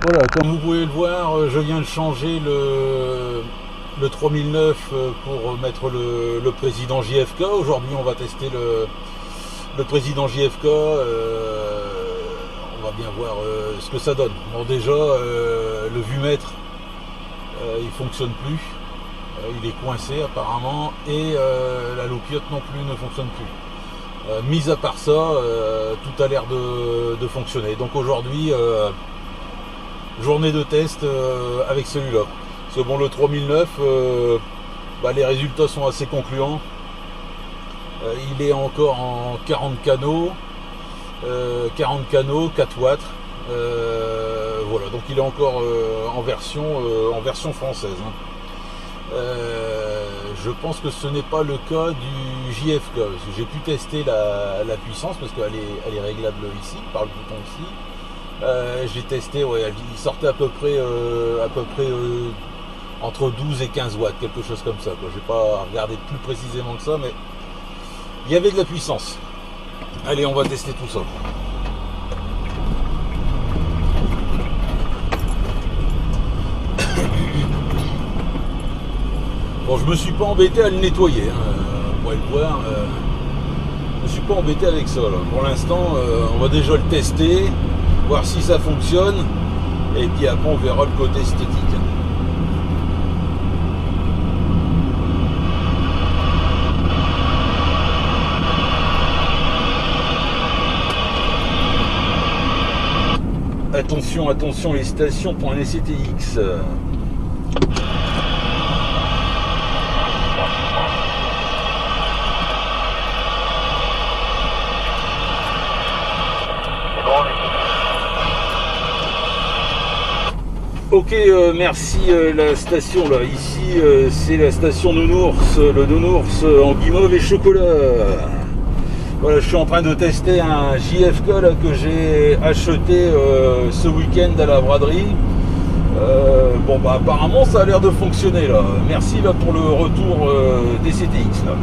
Voilà, comme vous pouvez le voir, je viens de changer le 3009 pour mettre le président JFK. Aujourd'hui, on va tester le président JFK. On va bien voir ce que ça donne. Bon, déjà, le vumètre, il fonctionne plus. Il est coincé apparemment. Et la loupiote non plus ne fonctionne plus. Mis à part ça, tout a l'air de fonctionner. Donc aujourd'hui, journée de test avec celui-là. Parce que bon, le 3009, les résultats sont assez concluants. Il est encore en 40 canaux, 4 watts. Voilà, donc il est encore en version française. Je pense que ce n'est pas le cas du JFK. Parce que j'ai pu tester la puissance parce qu'elle est réglable ici, par le bouton ici. J'ai testé, ouais, il sortait à peu près entre 12 et 15 watts, quelque chose comme ça. Je n'ai pas regardé plus précisément que ça, mais il y avait de la puissance. Allez, on va tester tout ça. Bon, je me suis pas embêté à le nettoyer, vous pouvez le voir. Je me suis pas embêté avec ça. Là. Pour l'instant, on va déjà le tester, voir si ça fonctionne, et puis après on verra le côté esthétique. Attention, attention, les stations pour un SCTX. Ok, merci la station là. Ici, c'est la station Nounours, le Nounours en guimauve et chocolat. Voilà, je suis en train de tester un JFK là, que j'ai acheté ce week-end à la braderie. Apparemment ça a l'air de fonctionner là. Merci là pour le retour des CTX là.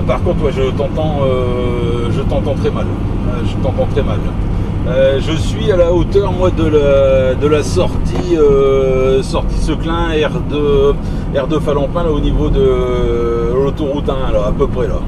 Par contre, ouais, je t'entends très mal. Je t'entends très mal. Je suis à la hauteur, moi, de la sortie Seclin R2 Falampin, là, au niveau de l'autoroute 1, là, à peu près là.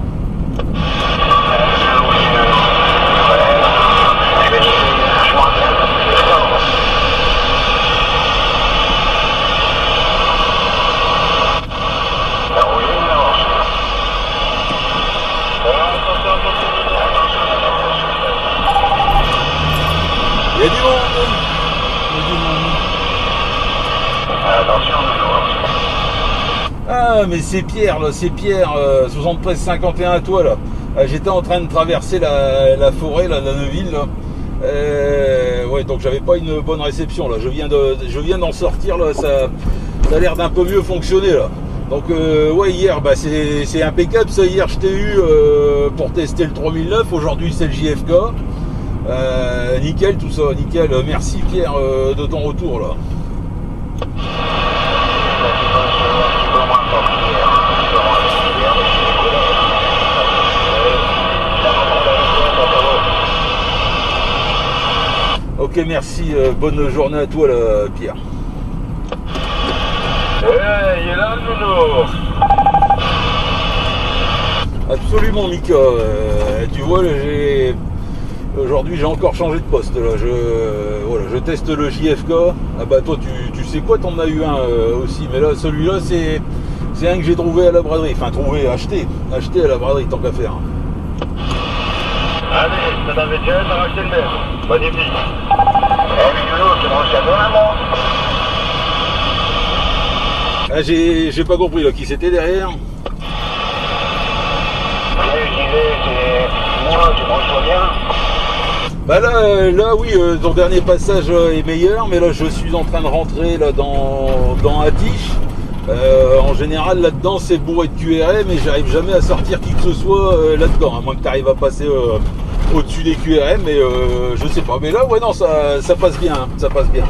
Il y a du monde. Attention, ah, mais c'est Pierre, là, c'est Pierre, 73-51 à toi, là. J'étais en train de traverser la forêt, là, de la Neuville, là. Ouais, donc j'avais pas une bonne réception, là. Je viens d'en sortir, là, ça a l'air d'un peu mieux fonctionner, là. Donc, ouais, hier, c'est impeccable, ça. Hier, je t'ai eu pour tester le 3009, aujourd'hui, c'est le JFK. Nickel tout ça, nickel. Merci Pierre de ton retour là. Ok, merci, bonne journée à toi là, Pierre. Ouais, il est là le nounours. Absolument Mika, tu vois là, aujourd'hui j'ai encore changé de poste là, je teste le JFK. Ah bah toi tu sais quoi, t'en as eu un aussi, mais là celui-là c'est un que j'ai trouvé à la braderie, enfin acheté à la braderie tant qu'à faire. Allez, ça t'avait déjà racheté le même, magnifique. Eh mais Lolo, tu manges ça vraiment. Ah j'ai pas compris là, qui c'était derrière. Moi, tu manges bien. Bah là oui, ton dernier passage est meilleur, mais là je suis en train de rentrer là dans Atiche. En général là-dedans c'est bourré de QRM, mais j'arrive jamais à sortir qui que ce soit là-dedans, à moins que tu arrives à passer au-dessus des QRM, mais je sais pas. Mais là, ouais, non, ça passe bien, hein, ça passe bien.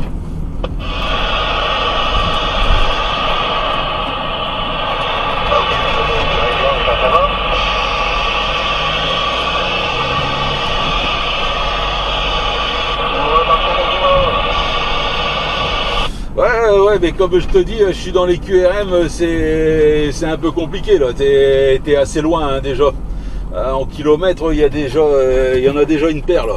Ouais, mais comme je te dis, je suis dans les QRM, c'est un peu compliqué là. T'es assez loin hein, déjà. En kilomètres, il y en a déjà une paire là.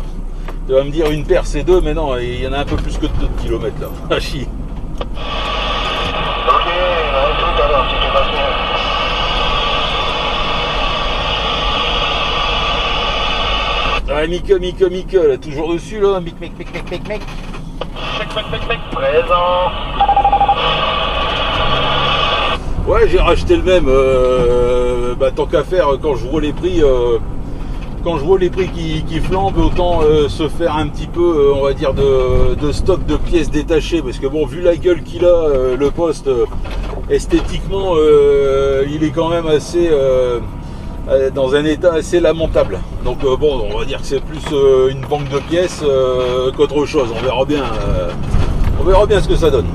Tu vas me dire une paire c'est 2, mais non, il y en a un peu plus que 2 kilomètres là. Ah chi. Ok, écoute alors, si tu passes bien. Ah Mike, là, toujours dessus là, mec. Présent. Ouais, j'ai racheté le même. Tant qu'à faire, quand je vois les prix, qui flambent, autant se faire un petit peu, on va dire, de stock de pièces détachées, parce que bon, vu la gueule qu'il a, le poste, esthétiquement, il est quand même assez dans un état assez lamentable. Donc bon, on va dire que c'est plus une banque de pièces qu'autre chose. On verra bien ce que ça donne.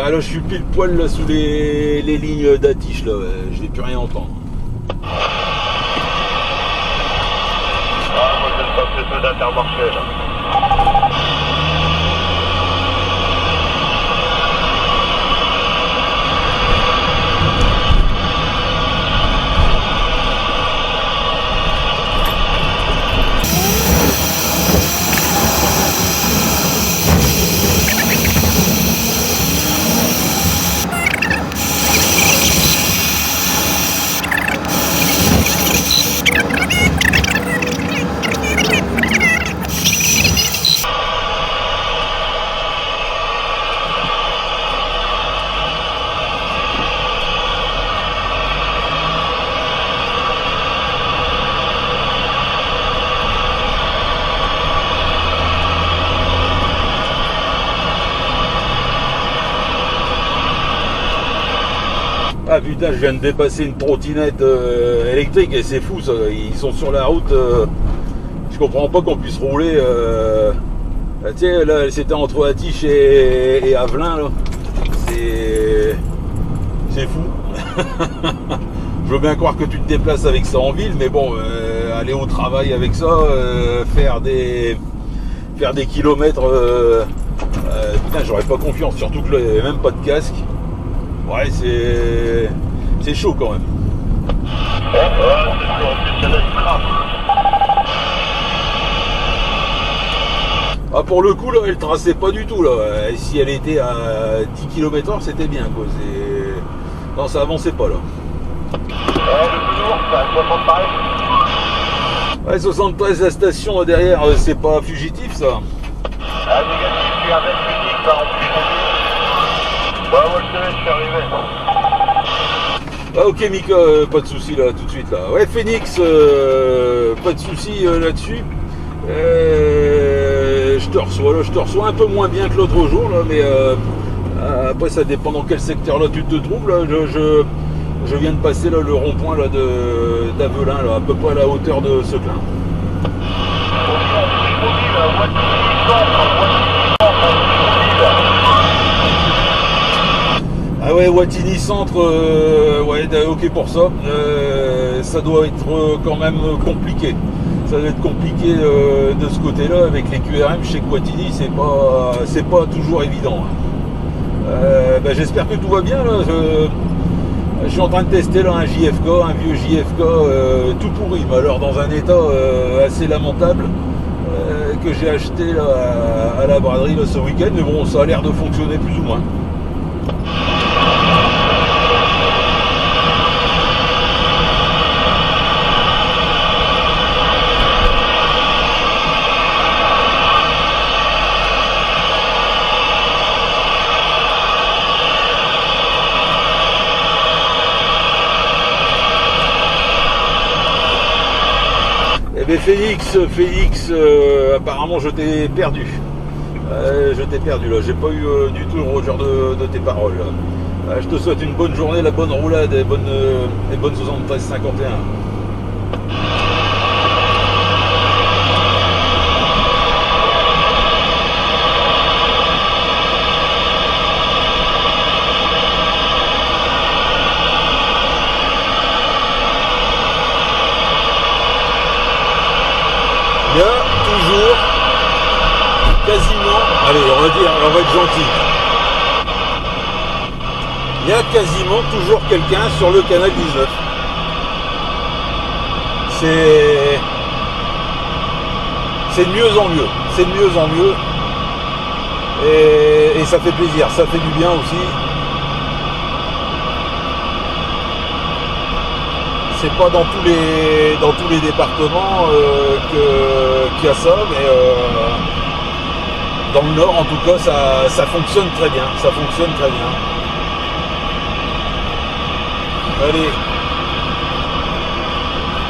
Ah là, je suis pile poil là sous les lignes d'Atiche là, je n'ai plus rien entendre. Ah, moi je ne pas plus peu d'Intermarché là. Ah putain, je viens de dépasser une trottinette électrique et c'est fou ça, ils sont sur la route, je comprends pas qu'on puisse rouler, tu sais là c'était entre Atiche et Avelin là, c'est fou. Je veux bien croire que tu te déplaces avec ça en ville, mais bon, aller au travail avec ça, faire des kilomètres, putain j'aurais pas confiance, surtout que là il n'y avait même pas de casque. Ouais, c'est chaud quand même. Ah, pour le coup, là, elle traçait pas du tout. Là. Si elle était à 10 km/h, c'était bien. Quoi. Non, ça avançait pas là. Ouais, 73, la station derrière, c'est pas fugitif ça. Ah, négatif, je suis avec Phoenix, là, en plus. Ouais, moi je suis arrivé. Ah, ok Mika, pas de soucis là tout de suite là. Ouais Phoenix, pas de soucis là-dessus. Je te reçois un peu moins bien que l'autre jour là, mais après ça dépend dans quel secteur là tu te trouves là. Je viens de passer là le rond-point là d'Avelin là, à peu près à la hauteur de Seclin. Ah ouais, Wattignies Centre, ouais, ok pour ça. Ça doit être quand même compliqué. Ça doit être compliqué de ce côté-là avec les QRM. Je sais que Wattignies, c'est pas toujours évident. J'espère que tout va bien. Là. Je suis en train de tester là un JFK, un vieux JFK tout pourri, mais alors dans un état assez lamentable que j'ai acheté là, à la braderie là, ce week-end. Mais bon, ça a l'air de fonctionner plus ou moins. Félix, apparemment je t'ai perdu. Là, j'ai pas eu du tout le rejoint de tes paroles. Là. Je te souhaite une bonne journée, la bonne roulade et bonne 73-51. Il y a toujours, quasiment, allez, on va être gentil. Il y a quasiment toujours quelqu'un sur le canal 19. C'est de mieux en mieux. C'est de mieux en mieux. Et ça fait plaisir, ça fait du bien aussi. C'est pas dans tous les départements qu'il y a ça, mais dans le Nord en tout cas ça fonctionne très bien. Ça fonctionne très bien. Allez,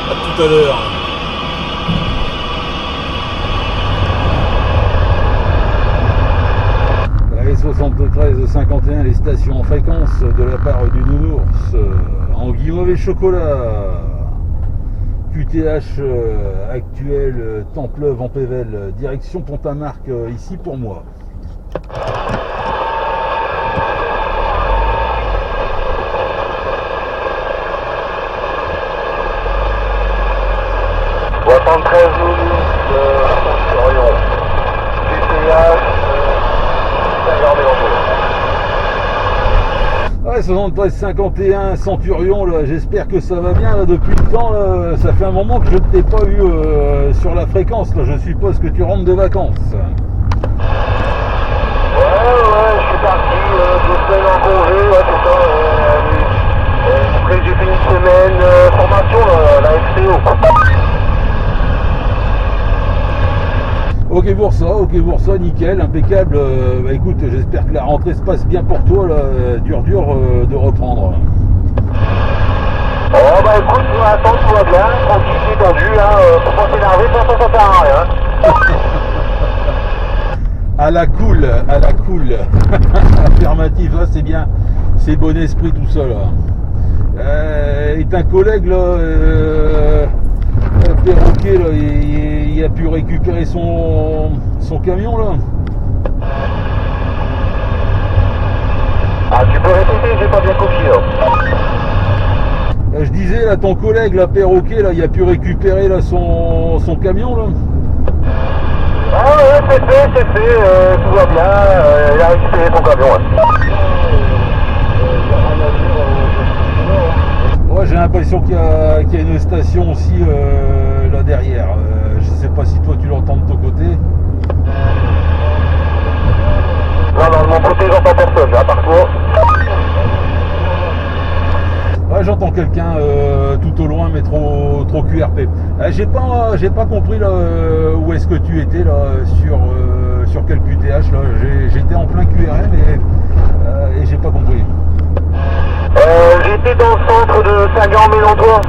à tout à l'heure. Allez, 73-51, les stations en fréquence de la part du Nounours. Anguille mauvais chocolat. QTH actuel, Templeuve en Pével, direction Pont-à-Marc, ici pour moi. 73 minutes Centurion. QTH, Ouais, 73-51 Centurion, là, j'espère que ça va bien là, depuis le temps. Là, ça fait un moment que je ne t'ai pas eu sur la fréquence. Là, je suppose que tu rentres de vacances. Ouais, je suis parti 2 semaines en congé, ouais, c'est ça. Après, j'ai fait une semaine formation, la FCO. Ok pour ça, nickel, impeccable. Bah écoute, j'espère que la rentrée se passe bien pour toi, là, dur de reprendre. Oh bah écoute, pour l'instant tout va bien, tranquille, détendu, hein, faut pas s'énerver, de toute façon ça sert à rien. À la cool. Affirmatif, là c'est bien, c'est bon esprit tout ça là. Et un collègue là, Perroquet là, il a pu récupérer son camion là. Ah tu peux répéter, j'ai pas bien compris là. Je disais là, ton collègue là, Perroquet là, il a pu récupérer là son camion là. Ah ouais, c'est fait, tout va bien, il a récupéré son camion. Ouais, j'ai l'impression qu'il y a une station aussi là derrière. Je sais pas si toi tu l'entends de ton côté. Non, de mon côté j'entends personne, à part toi. Ouais, j'entends quelqu'un tout au loin, mais trop QRP. J'ai pas compris là où est-ce que tu étais là sur quel QTH là. J'étais en plein QRM et j'ai pas compris. J'étais dans le centre de Sagan-Mélantois.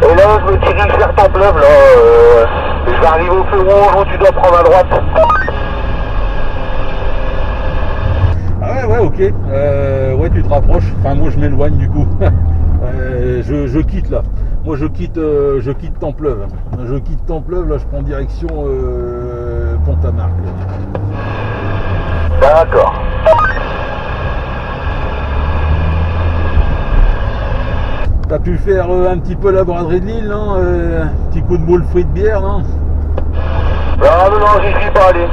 Et là je me dirige vers Templeuve là. Je vais arriver au feu rouge où tu dois prendre à droite. Ah ouais, ok. Ouais, tu te rapproches. Enfin, moi je m'éloigne du coup. Je quitte là. Moi je quitte Templeuve. Je quitte Templeuve, là je prends direction Pont-à-Marc. D'accord. T'as pu faire un petit peu la braderie de l'île, non un petit coup de boule fruit de bière, non? Non, j'y suis pas allé.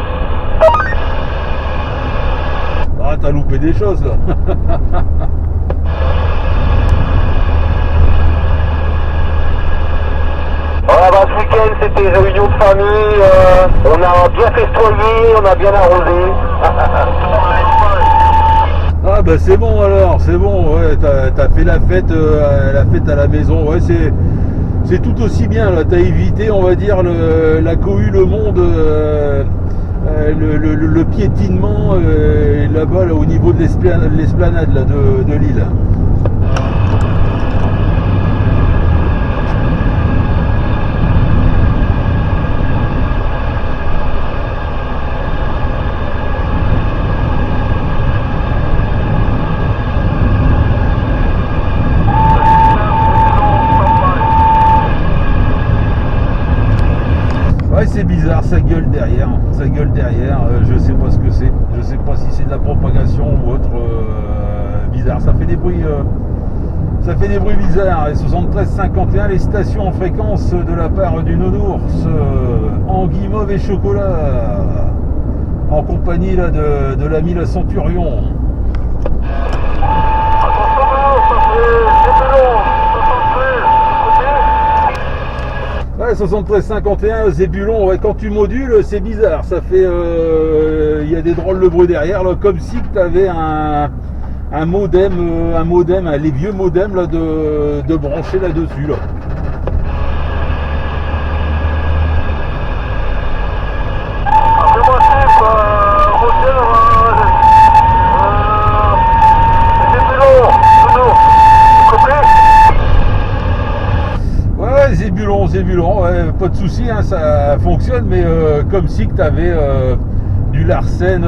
Ah, t'as loupé des choses là. Voilà, bah, ce week-end c'était réunion de famille, on a bien festoyé, on a bien arrosé. Ah bah c'est bon alors, c'est bon, ouais, t'as fait la fête à la maison, ouais, c'est tout aussi bien là, t'as évité on va dire la cohue, le monde, le piétinement là-bas là, au niveau de l'esplanade là, de l'île. la gueule derrière, je sais pas ce que c'est, je sais pas si c'est de la propagation ou autre, bizarre, ça fait des bruits bizarres. Et 73-51, les stations en fréquence de la part du Nounours, en guimauve et chocolat, en compagnie là, de l'ami la Centurion. Ouais, 73-51, Zébulon, ouais, quand tu modules, c'est bizarre, ça fait, il y a des drôles de bruit derrière, là, comme si tu avais un modem, les vieux modems là, de brancher là-dessus. Là. Zébulon, ouais, pas de souci, hein, ça fonctionne, mais comme si tu avais du Larsen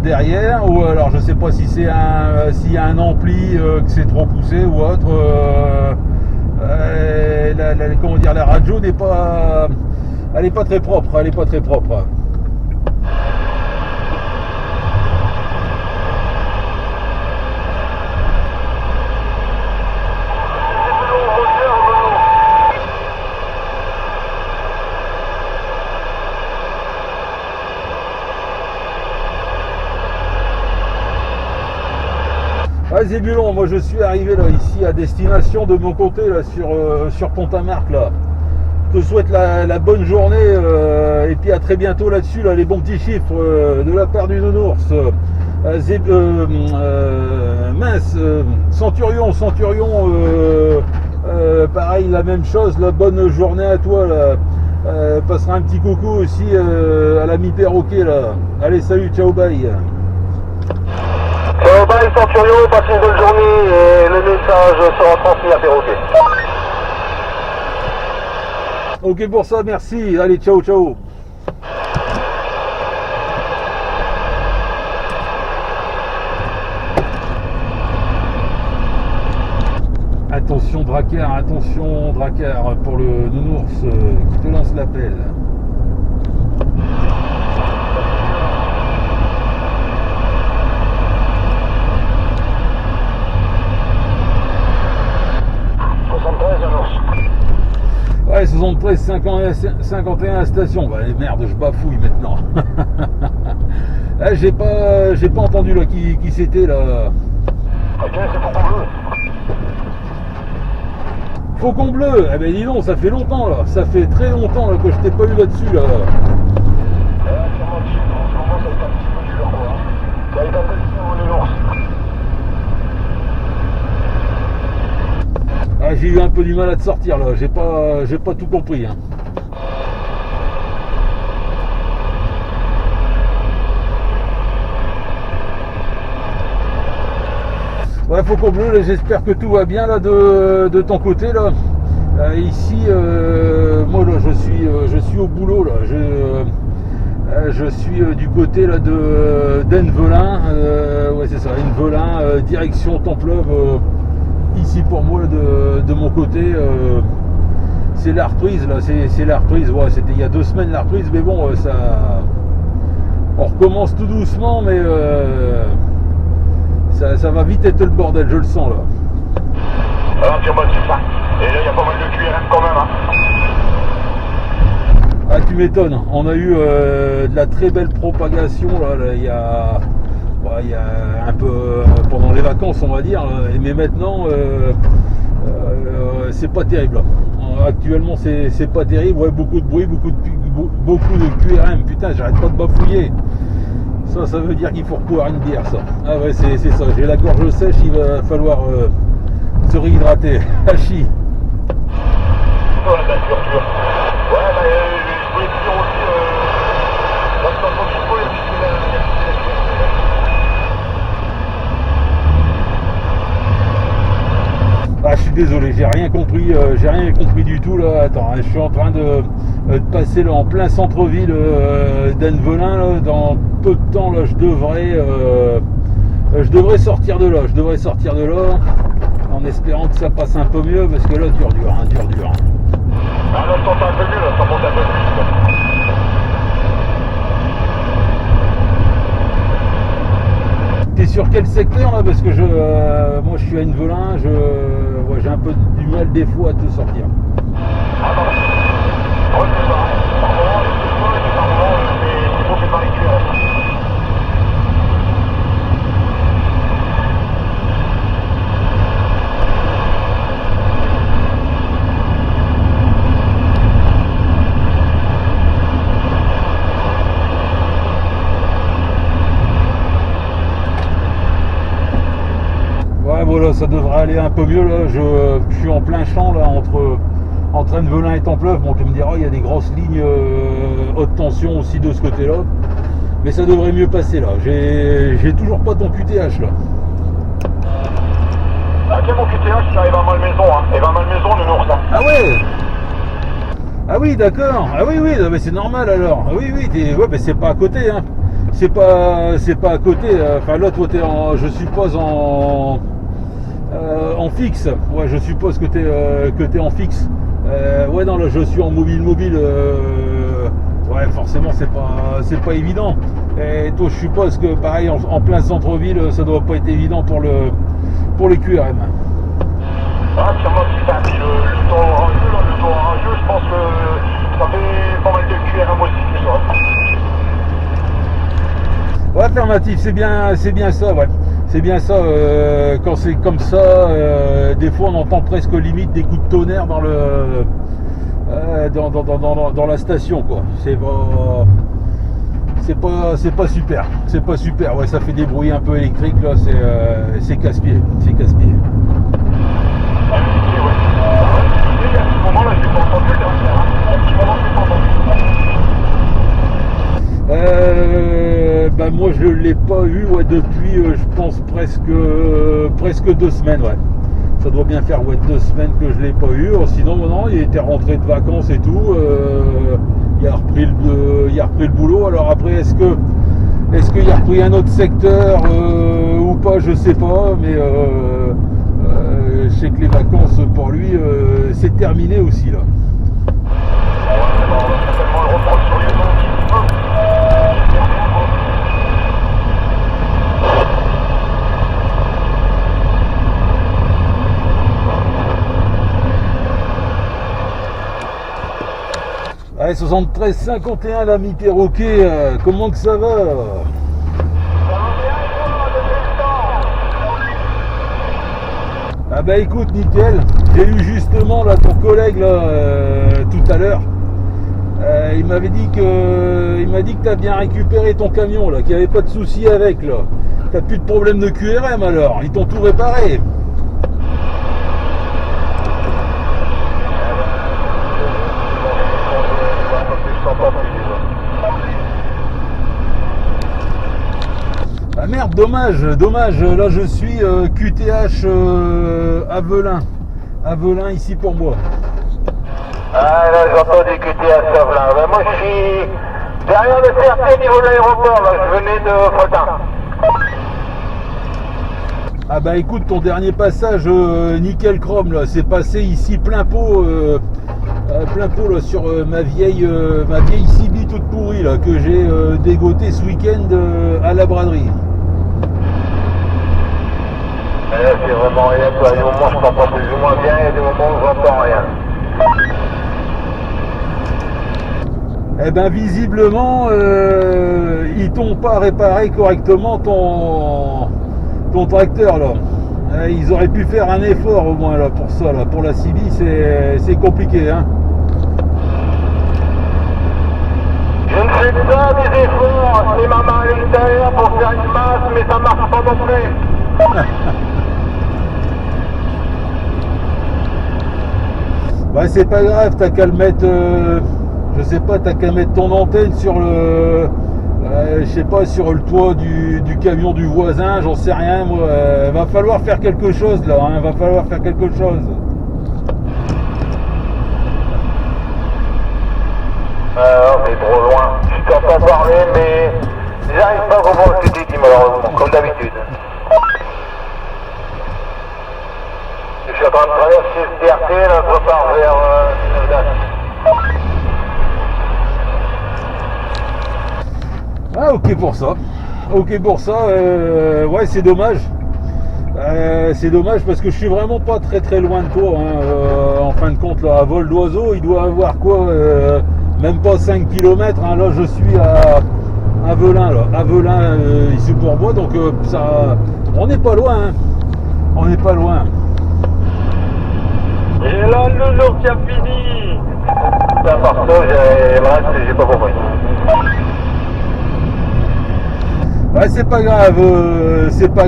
derrière, ou alors je sais pas si c'est s'il y a un ampli que c'est trop poussé ou autre. Comment dire, la radio n'est pas, elle est pas très propre, Ouais, Zébulon, moi je suis arrivé là ici à destination de mon côté là sur Pont-à-Marc là. Je te souhaite la bonne journée et puis à très bientôt là-dessus là, les bons petits chiffres de la part du Nounours. Centurion, pareil la même chose, la bonne journée à toi là. Passera un petit coucou aussi à l'ami Perroquet là. Allez, salut, ciao, bye. Ciao, bye Centurion, passez une bonne journée et le message sera transmis à Perroquet. Ok pour ça, merci. Allez, ciao, ciao. Attention Dracard pour le Nounours qui te lance l'appel. Ouais, 73-51 à station. Bah merde, je bafouille maintenant. J'ai pas entendu là qui c'était là. Ok, c'est Faucon Bleu. Faucon Bleu, eh ben dis donc, ça fait longtemps là. Ça fait très longtemps là que je t'ai pas eu là-dessus là. Sûrement dessus, en ce moment ça va être un petit peu dur quoi. Ça va être un peu sur le Nounours. Ah, j'ai eu un peu du mal à te sortir là, j'ai pas tout compris. Hein. Ouais, Faucon Bleu, j'espère que tout va bien là de ton côté là. Ici, moi là, je suis au boulot là. Je suis du côté là d'Envelin. Ouais, c'est ça, Envelin, direction Templeuve. Ici pour moi de mon côté c'est la reprise là, c'est la reprise, ouais, c'était il y a 2 semaines la reprise, mais bon ça on recommence tout doucement, mais ça va vite être le bordel, je le sens là. Alors tiens-moi dessus ça. Et là il y a pas mal de QRM quand même hein. Ah tu m'étonnes, on a eu de la très belle propagation là, il y a un peu pendant les vacances on va dire, mais maintenant c'est pas terrible. Actuellement c'est pas terrible, ouais, beaucoup de bruit, beaucoup de QRM, putain j'arrête pas de bafouiller. Ça veut dire qu'il faut reboire une bière ça. Ah ouais c'est ça, j'ai la gorge sèche, il va falloir se réhydrater. Hachi. Ouais bah dur. Ouais bah je voulais te dire aussi parce qu'en tant qu'il faut les petits. Ah, je suis désolé, j'ai rien compris du tout là. Attends, je suis en train de passer là en plein centre-ville d'Envelin là. Dans peu de temps là, je devrais sortir de là. En espérant que ça passe un peu mieux parce que là, dur. Ah là, je t'entends un peu mieux, là, ça monte un peu plus. T'es sur quel secteur là? Parce que moi je suis à Invelin, ouais, j'ai un peu du mal des fois à te sortir. Ouais, voilà, ça devrait aller un peu mieux là. Je suis en plein champ là entre Invelin et Templeuve. Bon, tu me diras, il y a des grosses lignes haute tension aussi de ce côté-là, mais ça devrait mieux passer là. J'ai toujours pas ton QTH là. Ok, mon QTH, ça arrive à Malmaison, hein. Et va Malmaison, le Nours, hein. Ah ouais. Ah oui, d'accord. Ah oui, oui, mais c'est normal alors. Ah oui, oui, ouais, mais c'est pas à côté, hein. C'est pas à côté. Enfin là, toi, t'es je suppose en fixe. Ouais, je suppose que t'es en fixe. Ouais, non, là, je suis en mobile. Ouais, forcément, c'est pas évident. Et toi, je suppose que pareil, en plein centre-ville, ça doit pas être évident pour les QRM. Ah, sûrement, putain, puis le temps orageux, je pense que ça fait pas mal de QRM aussi, tu vois. Ouais, affirmatif, c'est bien ça, ouais. C'est bien ça, quand c'est comme ça, des fois on entend presque limite des coups de tonnerre dans dans la station, quoi. C'est pas super. C'est pas super, ouais, ça fait des bruits un peu électriques là, c'est casse-pied. C'est casse-pied. À ce moment-là, je l'ai pas entendu le dernier, hein. À ce moment, je l'ai pas entendu. Bah moi je l'ai pas eu, ouais, depuis je pense presque 2 semaines, ouais. Ça doit bien faire, ouais, 2 semaines que je l'ai pas eu. Sinon non, il était rentré de vacances et tout. Il a repris le boulot. Alors après, est-ce qu'il a repris un autre secteur ou pas, je sais pas, mais je sais que les vacances pour lui c'est terminé aussi là. On va certainement le reprendre sur les noms. Allez, 73-51 l'ami perroquet, comment que ça va? Ah bah écoute, nickel. J'ai eu justement là ton collègue là tout à l'heure. Il m'a dit que t'as bien récupéré ton camion là, qu'il n'y avait pas de souci avec là. T'as plus de problème de QRM alors, ils t'ont tout réparé. Ah merde, dommage, là je suis QTH Avelin ici pour moi. Ah là, j'entends du QTH Avelin. Ben, moi, je suis derrière le CRT niveau de l'aéroport, là, je venais de Frotin. Ah bah écoute, ton dernier passage nickel chrome là, c'est passé ici plein pot là, sur ma vieille Sibi toute pourrie là, que j'ai dégotée ce week-end à la braderie. Là, c'est vraiment rien, quoi. Il y a des moments où je t'entends plus ou moins bien, il y a des moments où j'entends rien. Eh ben visiblement, ils t'ont pas réparé correctement ton tracteur là. Ils auraient pu faire un effort au moins là pour ça là. Pour la Sibi, c'est compliqué, hein. Je ne fais pas des efforts, c'est ma main à l'extérieur pour faire une masse, mais ça marche pas non plus. Bah c'est pas grave, t'as qu'à le mettre, je sais pas, t'as qu'à mettre ton antenne sur le, je sais pas, sur le toit du camion du voisin, j'en sais rien moi. Va falloir faire quelque chose là, hein, va falloir faire quelque chose. C'est trop loin. Je t'entends parler, mais j'arrive pas à comprendre ce que tu dis malheureusement, comme d'habitude. Je suis en train de traverser le CRT, là, je repars vers Ah ok pour ça. ok pour ça. Ouais, c'est dommage. C'est dommage parce que je suis vraiment pas très loin de toi. Hein. En fin de compte, là, à vol d'oiseau, il doit avoir quoi même pas 5 km. Hein. Là, je suis à Velin, là. À Velin, ici pour moi. Donc, ça, on n'est pas loin. Hein. On n'est pas loin. Et là, le jour qui a fini. Ça, par contre, j'ai pas compris. Ouais, c'est pas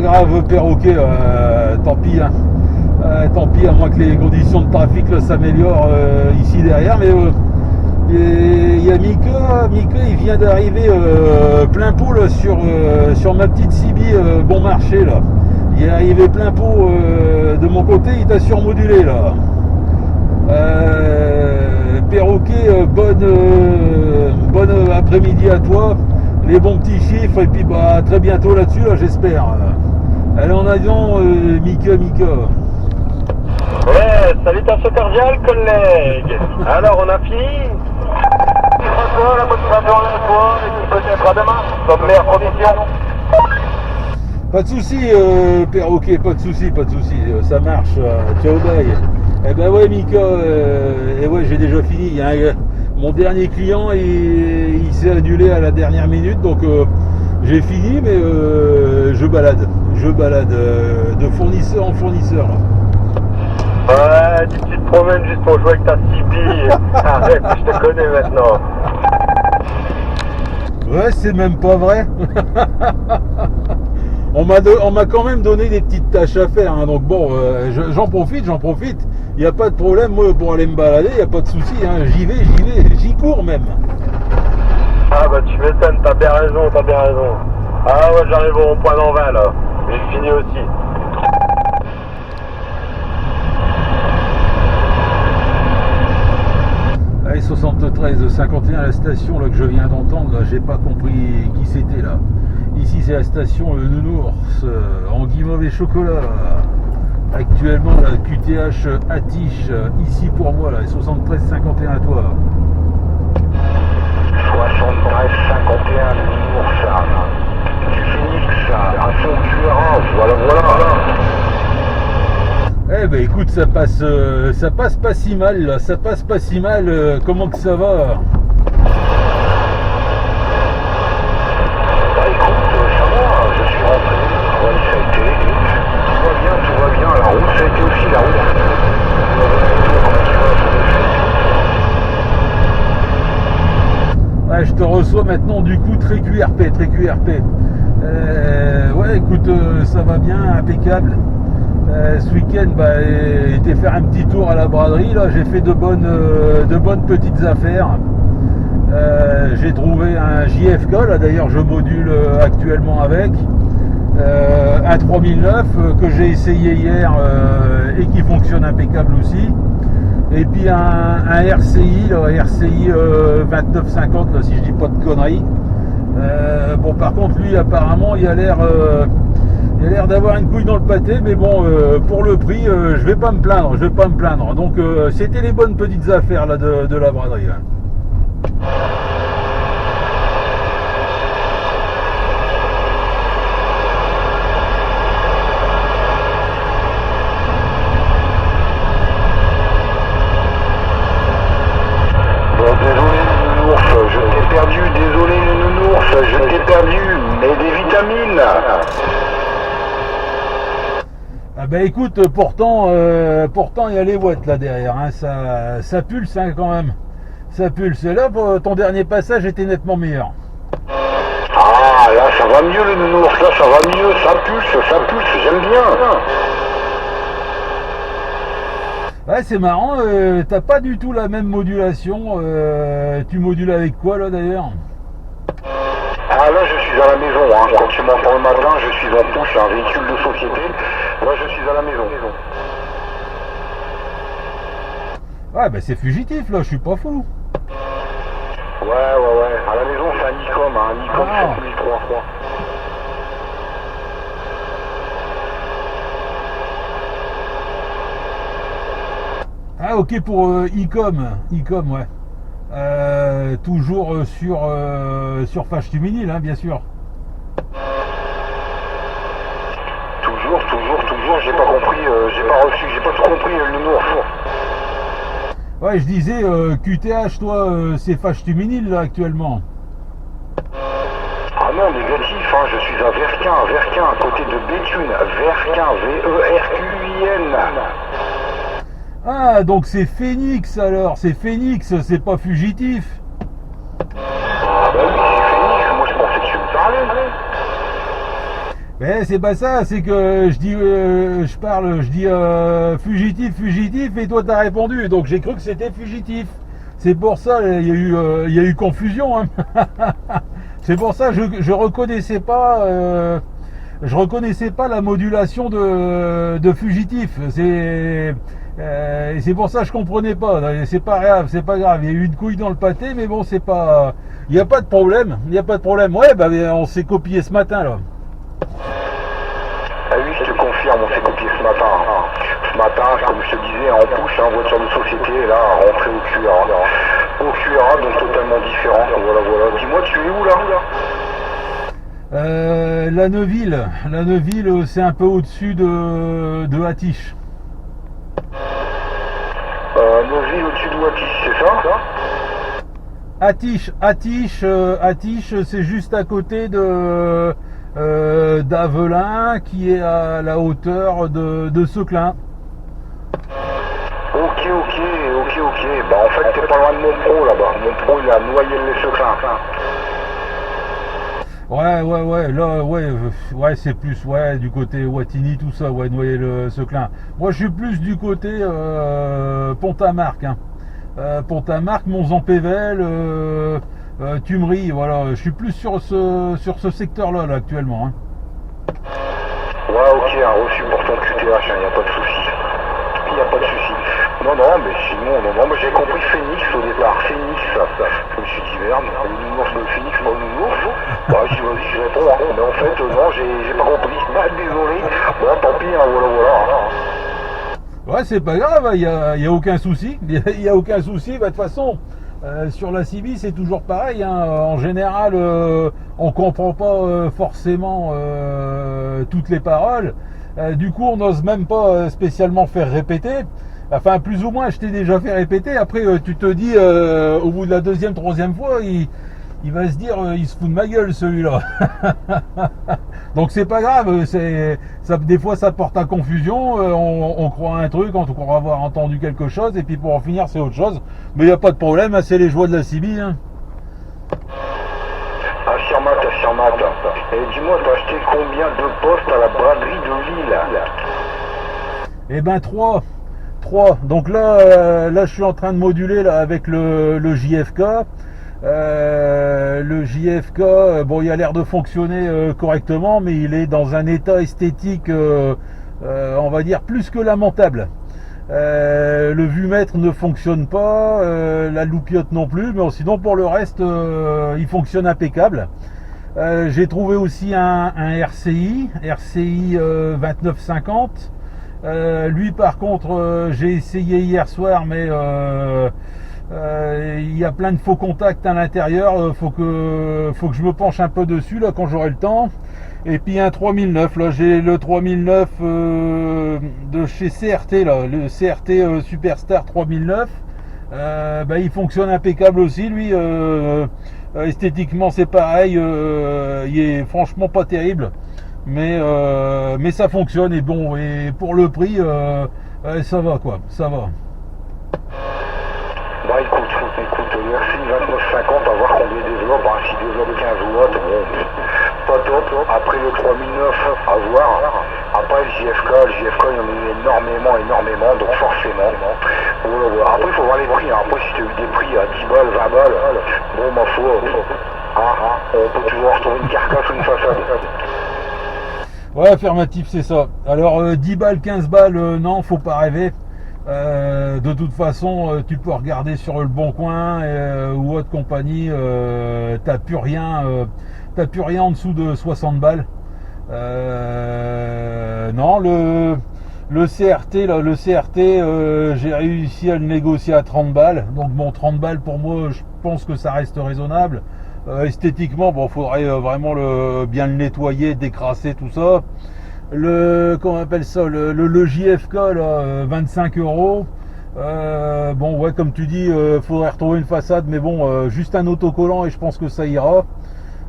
grave, perroquet, tant pis, hein. Tant pis, à moins que les conditions de trafic s'améliorent ici derrière, mais il y a Mika, il vient d'arriver plein pot là, sur ma petite Sibi bon marché là. Il est arrivé plein pot de mon côté, il t'a surmodulé là. Perroquet, bonne après-midi à toi. Les bons petits chiffres et puis bah très bientôt là-dessus là, j'espère. Allez en avion Mika. Ouais, salutations cordiales collègues. Alors on a fini. La motivation à la fois et peut-être à demain, comme meilleure condition. Pas de soucis perroquet, pas de soucis, ça marche, ciao bye. Eh ben ouais Mika, et ouais j'ai déjà fini. Il y a mon dernier client il s'est annulé à la dernière minute, donc j'ai fini, mais je balade de fournisseur en fournisseur là. Ouais, tu te promènes juste pour jouer avec ta CB. Arrête, je te connais maintenant. Ouais, c'est même pas vrai. On m'a quand même donné des petites tâches à faire, hein, donc bon, j'en profite. Il n'y a pas de problème, moi, pour aller me balader, il n'y a pas de souci, hein, j'y cours même. Ah bah tu m'étonnes, t'as bien raison. Ah ouais, j'arrive au point d'envers là, j'ai fini aussi. Allez, 73-51 à la station là, que je viens d'entendre, là, j'ai pas compris qui c'était là. Ici c'est la station Nounours, en guimauve et chocolat. Actuellement la QTH Atiche, ici pour moi là, 73-51 à toi. 73-51 Nounours, du Phoenix, à Foncuera, voilà. Eh ben écoute, ça passe pas si mal là, comment que ça va? Bah écoute, ça va, je suis rentré, ça a été, tout va bien, la route ça a été aussi la route. Ouais, je te reçois maintenant du coup très QRP. Ouais écoute, ça va bien, impeccable. Ce week-end, j'ai été faire un petit tour à la braderie. Là, j'ai fait de bonnes petites affaires. J'ai trouvé un JFK. Là, d'ailleurs, je module actuellement avec un 3009 que j'ai essayé hier et qui fonctionne impeccable aussi. Et puis un RCI, là, RCI 2950, là, si je dis pas de conneries. Bon, par contre, lui, apparemment, il a l'air d'avoir une couille dans le pâté, mais bon, pour le prix, je vais pas me plaindre. Donc, c'était les bonnes petites affaires là de la braderie. Là. Bon, désolé le nounours, je t'ai perdu, mais des vitamines. Ah ben écoute, pourtant il y a les watts là derrière, hein, ça pulse hein, quand même. Ça pulse. Et là, ton dernier passage était nettement meilleur. Ah, là ça va mieux le nounours, là ça va mieux, ça pulse, j'aime bien. Ouais, c'est marrant, t'as pas du tout la même modulation. Tu modules avec quoi là d'ailleurs? Ah là je suis à la maison, hein. Quand tu m'entends le matin, je suis en pont, je suis un véhicule de société. Là je suis à la maison. Ouais, bah c'est fugitif là, je suis pas fou. Ouais. À la maison c'est un Nikon, hein. Un Nikon 7003. Ah ok pour Icom ouais. Toujours sur Fâche-Tuminil, hein, bien sûr. Ouais, je disais, QTH, toi, c'est fâche-tu-minil, là, actuellement. Ah non, négatif, hein, je suis à Verquin, à côté de Béthune, Verquin, Verquin. Ah, donc c'est Phoenix, alors. C'est Phoenix, c'est pas fugitif. Ah bah oui, c'est Phoenix, moi je pensais que tu me parlais. Mais c'est pas ça, c'est que je dis, fugitif, et toi t'as répondu, donc j'ai cru que c'était fugitif. C'est pour ça, il y a eu confusion. Hein. C'est pour ça, je reconnaissais pas, la modulation de fugitif. C'est pour ça que je comprenais pas. C'est pas grave, c'est pas grave. Il y a eu une couille dans le pâté, mais bon, c'est pas, il y a pas de problème, Ouais, bah on s'est copié ce matin là. Ah oui, je te confirme, on s'est copié ce matin. Ce matin, comme je te disais, en push, voiture de société, là, rentré au QRA. Au QRA, donc totalement différent. Voilà. Dis-moi, tu es où là? La Neuville, c'est un peu au-dessus de Attiche. Neuville au-dessus de Wattiche, c'est ça? Attiche, c'est juste à côté d'Avelin, qui est à la hauteur de Seclin. Ok. Bah en fait, t'es pas loin de mon pro là-bas. Mon pro, il a noyé les Seclin. Ouais, c'est plus, du côté Wattignies, tout ça, noyer le Seclin. Moi, je suis plus du côté Pont-à-Marc, hein. Pont-à-Marc, Monzan-Pével, Tumeries, voilà. Je suis plus sur ce secteur-là, là, actuellement, hein. Ouais, ok, un reçu pour ton QTH, y a pas de souci. Non, mais sinon, moi j'ai compris Phoenix au départ. Phoenix, je me suis dit merde, le nounours de Phoenix, pas le nounours. Bah, je dis vas-y, je réponds, hein. Mais en fait, non, j'ai pas compris. Bah, désolé. Bon, tant pis, hein, voilà. Ouais, c'est pas grave, il y a aucun souci. Il y a aucun souci. Bah, de toute façon, sur la CB, c'est toujours pareil, hein. En général, on comprend pas forcément toutes les paroles. Du coup, on n'ose même pas spécialement faire répéter. Enfin, plus ou moins, je t'ai déjà fait répéter. Après, tu te dis, au bout de la deuxième, troisième fois, il va se dire, il se fout de ma gueule, celui-là. Donc, c'est pas grave. Des fois, ça porte à confusion. On croit un truc, on croit avoir entendu quelque chose, et puis pour en finir, c'est autre chose. Mais il n'y a pas de problème, hein, c'est les joies de la CB. Hein. Affirmate. Et dis-moi, t'as acheté combien de postes à la braderie de Lille? Eh ben, 3. Donc là, je suis en train de moduler là, avec le JFK. Le JFK, bon, il a l'air de fonctionner correctement, mais il est dans un état esthétique, on va dire, plus que lamentable. Le vumètre ne fonctionne pas, la loupiote non plus, mais sinon pour le reste, il fonctionne impeccable. J'ai trouvé aussi un RCI 2950. Lui par contre, j'ai essayé hier soir, mais il y a plein de faux contacts à l'intérieur. Faut que je me penche un peu dessus là quand j'aurai le temps. Et puis un 3009 là, j'ai le 3009 de chez CRT là, le CRT Superstar 3009. Il fonctionne impeccable aussi lui. Esthétiquement c'est pareil, il est franchement pas terrible. Mais ça fonctionne et bon, et pour le prix, ça va quoi, ça va. Bah écoute, le RCI 2950, à voir combien il développe, hein, s'il développe 15 watts, bon, pas top. Après le 3009, à voir. Après le JFK, il y en a eu énormément, donc forcément. Voilà. Après il faut voir les prix, hein. Après si tu as eu des prix à 10 balles, 20 balles, bon ma foi, on peut toujours retrouver une carcasse ou une façade. Ouais, affirmatif, c'est ça. Alors 10 balles, 15 balles, non, faut pas rêver. De toute façon, tu peux regarder sur le Bon Coin ou autre compagnie, t'as plus rien en dessous de 60 balles. Non, le CRT là, j'ai réussi à le négocier à 30 balles. Donc bon, 30 balles pour moi, je pense que ça reste raisonnable. Esthétiquement, bon, faudrait vraiment bien le nettoyer, décrasser tout ça. Comment on appelle ça, le JFK là, 25 €. Bon, ouais, comme tu dis, faudrait retrouver une façade, mais bon, juste un autocollant et je pense que ça ira.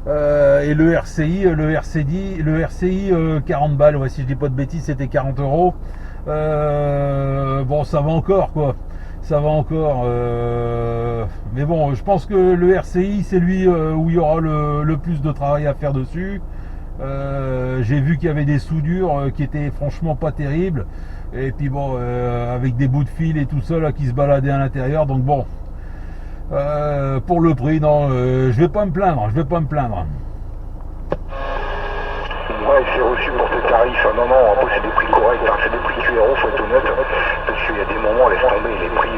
Et le RCI, le RCI 40 balles, ouais, si je dis pas de bêtises, c'était 40 euros. Bon, ça va encore, quoi. Ça va encore. Mais bon, je pense que le RCI, c'est lui où il y aura le plus de travail à faire dessus. J'ai vu qu'il y avait des soudures qui étaient franchement pas terribles. Et puis bon, avec des bouts de fil et tout ça là qui se baladaient à l'intérieur. Donc bon, pour le prix, non, je vais pas me plaindre. Je vais pas me plaindre. Ouais, c'est reçu pour tes tarifs. Non, non, après c'est des prix corrects, hein. C'est des prix QRO, faut être honnête. Parce qu'il y a des moments, laisse tomber, les prix,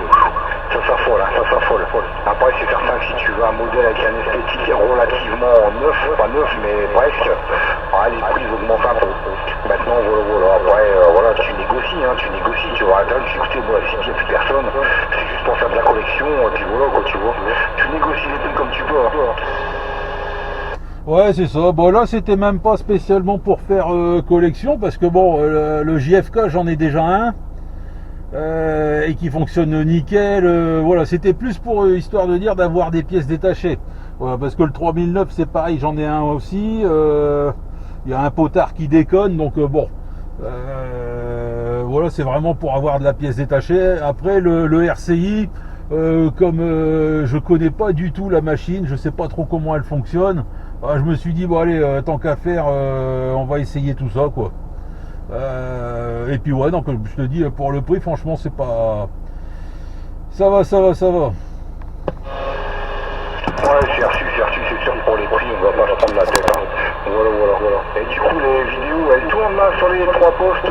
ça s'affole, hein, ça s'affole. Après, c'est certain que si tu veux un modèle avec un esthétique relativement neuf, pas neuf, mais presque, les prix augmentent un peu. Maintenant, voilà. Après, voilà, tu négocies, tu vas attendre, écoutez, moi, s'il n'y a plus personne, c'est juste pour faire de la collection, et puis voilà, quoi, tu vois. Tu négocies les prix comme tu peux, hein. Ouais, c'est ça. Bon, là, c'était même pas spécialement pour faire collection, parce que bon, le JFK, j'en ai déjà un, et qui fonctionne nickel. Voilà, c'était plus pour histoire de dire d'avoir des pièces détachées. Voilà, parce que le 3009, c'est pareil, j'en ai un aussi. Il y a un potard qui déconne, donc bon. Voilà, c'est vraiment pour avoir de la pièce détachée. Après, le RCI, comme je connais pas du tout la machine, je sais pas trop comment elle fonctionne. Je me suis dit bon allez, tant qu'à faire, on va essayer tout ça quoi. Et puis ouais, donc je te dis pour le prix, franchement c'est pas, ça va. Ouais, c'est reçu, c'est sûr pour les prix, on va pas se prendre la tête, hein. Voilà. Et du coup les vidéos, elles tournent là sur les trois postes,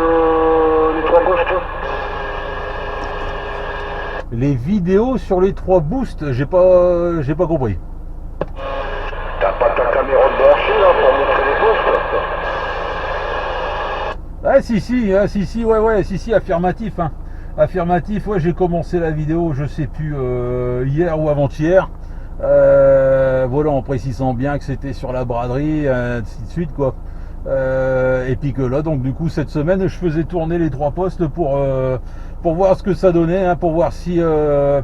Les vidéos sur les 3 boosts, j'ai pas compris. T'as pas ta caméra de branchée là pour montrer les postes? Ah si, ouais, si, affirmatif, hein. Affirmatif, ouais, j'ai commencé la vidéo, je sais plus, hier ou avant-hier. Voilà, en précisant bien que c'était sur la braderie, ainsi de suite, quoi. Et puis que là, donc du coup, cette semaine, je faisais tourner les 3 postes pour voir ce que ça donnait, hein, pour voir si on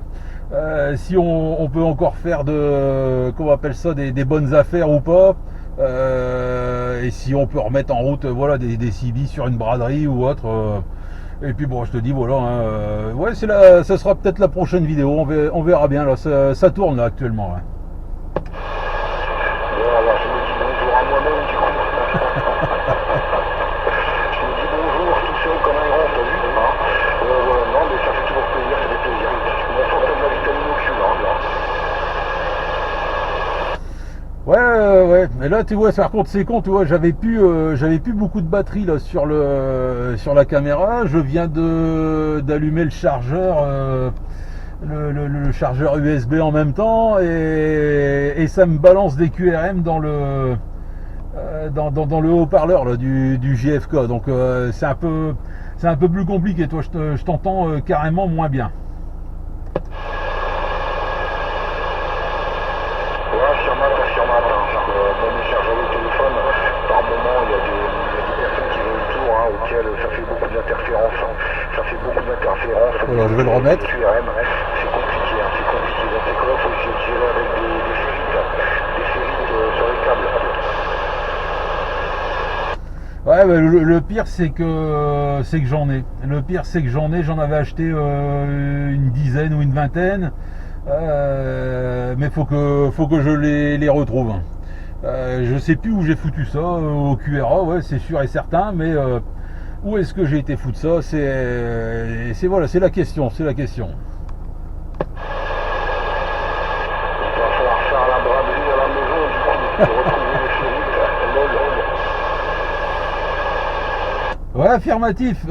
peut encore faire comment on appelle ça, des bonnes affaires ou pas. Et si on peut remettre en route voilà des CB sur une braderie ou autre. Et puis bon, je te dis voilà, hein, ouais, ça sera peut-être la prochaine vidéo. On verra bien là. Ça tourne là actuellement. Hein. Voilà, je me dis bonjour à moi-même du coup. Je me dis bonjour tout seul comme un grand, t'as vu, hein. Voilà, non mais ça fait toujours plaisir, ça fait plaisir. On sent comme la vitamine au cul, hein. Ouais. Mais là, tu vois, par contre, c'est con, tu vois, j'avais plus beaucoup de batterie là sur la caméra. Je viens d'allumer le chargeur, le chargeur USB en même temps, et ça me balance des QRM dans le haut-parleur là, du JFK. Donc c'est un peu plus compliqué. Toi, je t'entends carrément moins bien. Mon chargeur de téléphone, par moment, il y a des personnes qui veulent le tour, hein, auxquelles ça fait beaucoup d'interférences. Voilà, je vais le remettre. QRM, c'est compliqué, hein, c'est compliqué. Dans ces cas-là, il faut essayer de gérer avec des ferrites sur les câbles. Ouais, bah, le pire c'est que j'en ai. Le pire c'est que j'en avais acheté une dizaine ou une vingtaine. Mais faut que je les retrouve. Je sais plus où j'ai foutu ça, au QRA, ouais, c'est sûr et certain, mais où est-ce que j'ai été foutre ça, c'est voilà, c'est la question. Il va falloir faire la braderie à la maison, du coup, pour retrouver les ferrites. Ouais, affirmatif.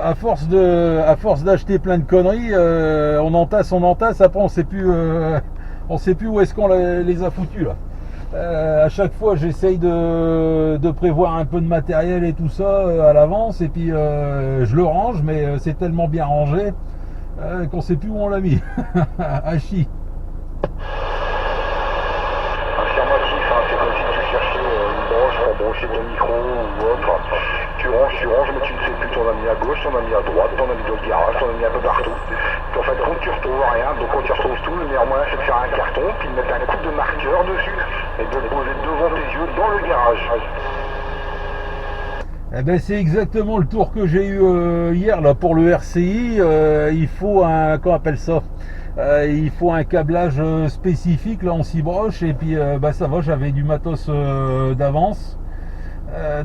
À force d'acheter plein de conneries, on entasse. Après, on sait plus où est-ce qu'on les a foutus là. À chaque fois, j'essaye de prévoir un peu de matériel et tout ça à l'avance, et puis je le range, mais c'est tellement bien rangé qu'on sait plus où on l'a mis. Hachi. Affirmatif, hein, c'est comme si tu cherchais une broche pour brocher ton micro ou autre. Tu ranges, mais tu ne sais plus, t'en as mis à gauche, t'en as mis à droite, t'en as mis dans le garage, t'en as mis un peu partout. Puis en fait, quand tu retrouves rien, donc quand tu retrouves tout, le meilleur moyen c'est de faire un carton, puis de mettre un coup de marqueur dessus, et de le poser devant tes yeux dans le garage. Eh ben c'est exactement le tour que j'ai eu hier là pour le RCI. Il faut un, comment on appelle ça, il faut un câblage spécifique là en 6 broches, et puis bah ça va, j'avais du matos d'avance,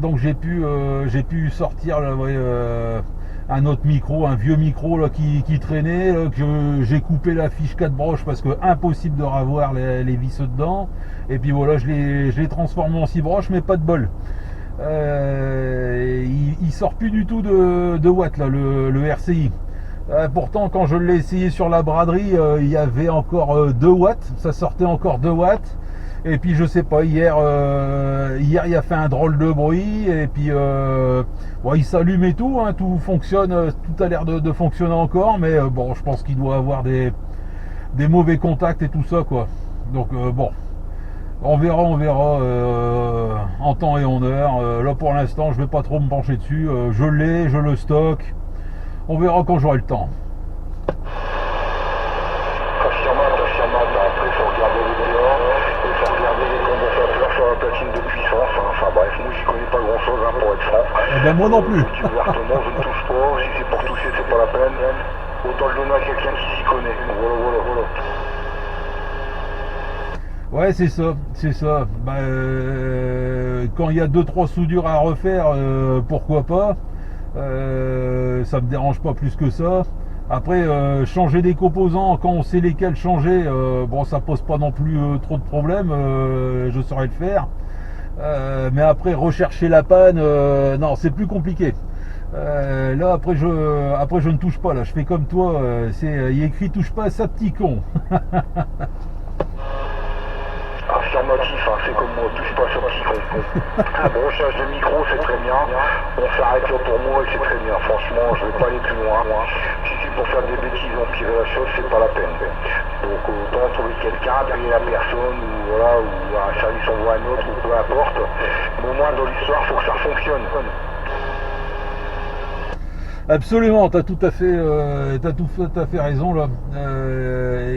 donc j'ai pu sortir là, ouais, un autre micro, un vieux micro là qui traînait, là, que j'ai coupé la fiche 4 broches parce que impossible de ravoir les vis dedans, et puis voilà, je l'ai transformé en 6 broches, mais pas de bol. Il sort plus du tout de watts là, le RCI. Pourtant quand je l'ai essayé sur la braderie, il y avait encore 2 watts, ça sortait encore 2 watts. Et puis je sais pas, hier il a fait un drôle de bruit, et puis bon, il s'allume et tout, hein, tout fonctionne, tout a l'air de fonctionner encore, mais bon, je pense qu'il doit avoir des mauvais contacts et tout ça quoi. Donc bon, on verra en temps et en heure. Là pour l'instant je vais pas trop me pencher dessus, je le stocke, on verra quand j'aurai le temps. Après il faut regarder les dehors, il faut regarder les condensateurs sur la platine de puissance, enfin bref, moi j'y connais pas grand chose pour être franc. Eh ben moi non plus. Ouvertement je ne touche pas, si c'est pour toucher c'est pas la peine, autant le donner à quelqu'un qui s'y connaît, voilà. Ouais, c'est ça. Bah, quand il y a 2-3 soudures à refaire, pourquoi pas. Ça me dérange pas plus que ça. Après, changer des composants quand on sait lesquels changer, bon, ça pose pas non plus trop de problèmes. Je saurais le faire. Mais après, rechercher la panne, non, c'est plus compliqué. Là, après, je ne touche pas. Là, je fais comme toi. Il est écrit touche pas à ça, petit con. Affirmatif, hein, c'est comme moi, touche pas sur petit con. Un brochage de micro, c'est très bien. On s'arrête là pour moi et c'est très bien. Franchement, je vais pas aller plus loin. Si c'est pour faire des bêtises, empirer la chose, c'est pas la peine. Donc autant trouver quelqu'un, payer la personne, ou voilà, ou un service envoie un autre, ou peu importe. Mais au moins dans l'histoire, faut que ça fonctionne. Absolument, t'as tout à fait raison là.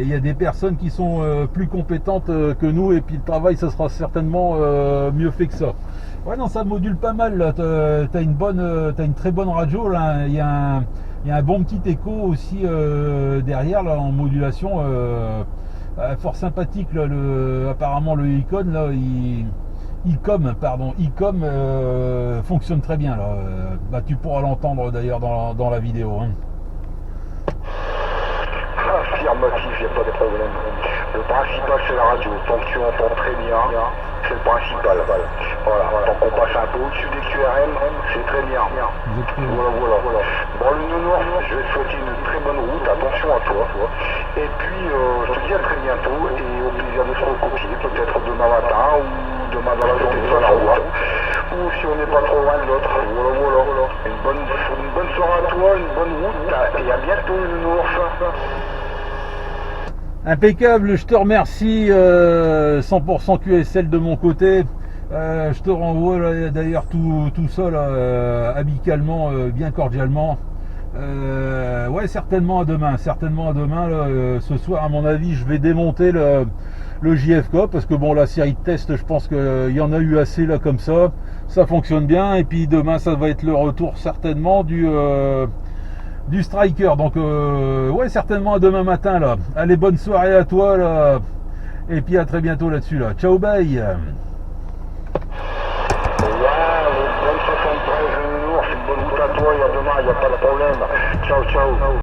Il y a des personnes qui sont plus compétentes que nous, et puis le travail ça sera certainement mieux fait que ça. Ouais, non, ça module pas mal là. T'as une très bonne radio là. Il y a un bon petit écho aussi derrière là en modulation, fort sympathique là. Apparemment le Icom là, Icom fonctionne très bien là. Bah, tu pourras l'entendre d'ailleurs dans la vidéo, hein. Affirmatif, il n'y a pas de problème. Le principal c'est la radio, tant que tu entends très bien, c'est le principal. Voilà, tant qu'on passe un peu au-dessus des QRM, c'est très bien. Voilà. Bon, le nounours, je vais te souhaiter une très bonne route, attention à toi. Et puis, je te dis à très bientôt, et au plaisir de se recopier, peut-être demain matin, ou demain dans la journée, ça va voir. Ou si on n'est pas trop loin de l'autre, voilà. Une bonne soirée à toi, une bonne route, et à bientôt le nounours. Impeccable, je te remercie, 100% QSL de mon côté. Je te renvoie là, d'ailleurs tout ça là, amicalement, bien cordialement. Ouais, certainement à demain là, ce soir à mon avis je vais démonter le JFK, parce que bon, la série de tests, je pense qu'il y en a eu assez là comme ça fonctionne bien, et puis demain ça va être le retour certainement du Striker, donc ouais, certainement à demain matin là. Allez, bonne soirée à toi là, et puis à très bientôt là-dessus là. Ciao, bye. Bonne 73, c'est une bonne route à toi, et à demain, il n'y a pas de problème. Ciao.